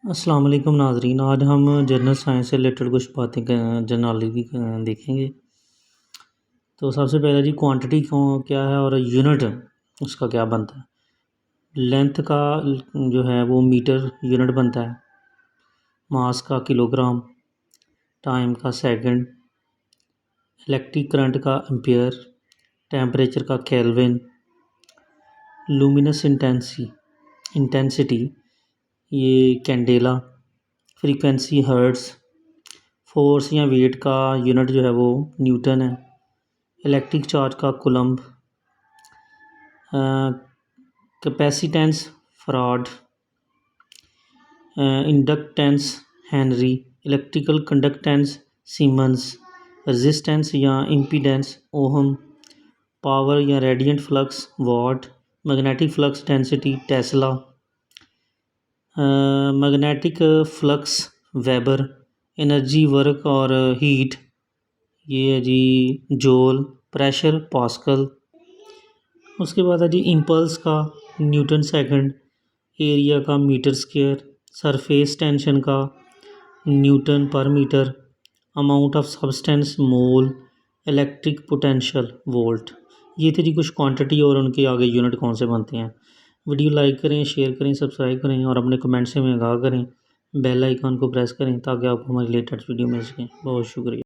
अस्सलाम वालेकुम नाज़रीन। आज हम जनरल साइंस से रिलेटेड कुछ बातें जनरली देखेंगे। तो सबसे पहले जी क्वांटिटी क्या है और यूनिट उसका क्या बनता है। लेंथ का जो है वो मीटर यूनिट बनता है, मास का किलोग्राम, टाइम का सेकंड, इलेक्ट्रिक करंट का एम्पेयर, टेम्परेचर का केल्विन, लुमिनस इंटेंसिटी ये कैंडेला, फ्रीक्वेंसी हर्ट्ज़, फोर्स या वेट का यूनिट जो है वो न्यूटन है, इलेक्ट्रिक चार्ज का coulomb, capacitance farad, inductance henry, electrical conductance siemens, resistance या इम्पीडेंस ओहम, पावर या radiant flux watt, magnetic flux density tesla, magnetic flux weber, energy work और हीट ये है जी जूल, प्रेशर पास्कल। उसके बाद है जी इम्पल्स का न्यूटन सेकंड, एरिया का मीटर स्क्वायर, सरफेस टेंशन का न्यूटन पर metre, amount of substance mole, electric potential volt. ये थे जी कुछ क्वांटिटी और उनके आगे यूनिट कौन से बनते हैं। वीडियो लाइक करें, शेयर करें, सब्सक्राइब करें और अपने कमेंट से हमें आगाह करें। बेल आइकन को प्रेस करें ताकि आपको हमारी लेटेस्ट वीडियो मिल सकें। बहुत शुक्रिया।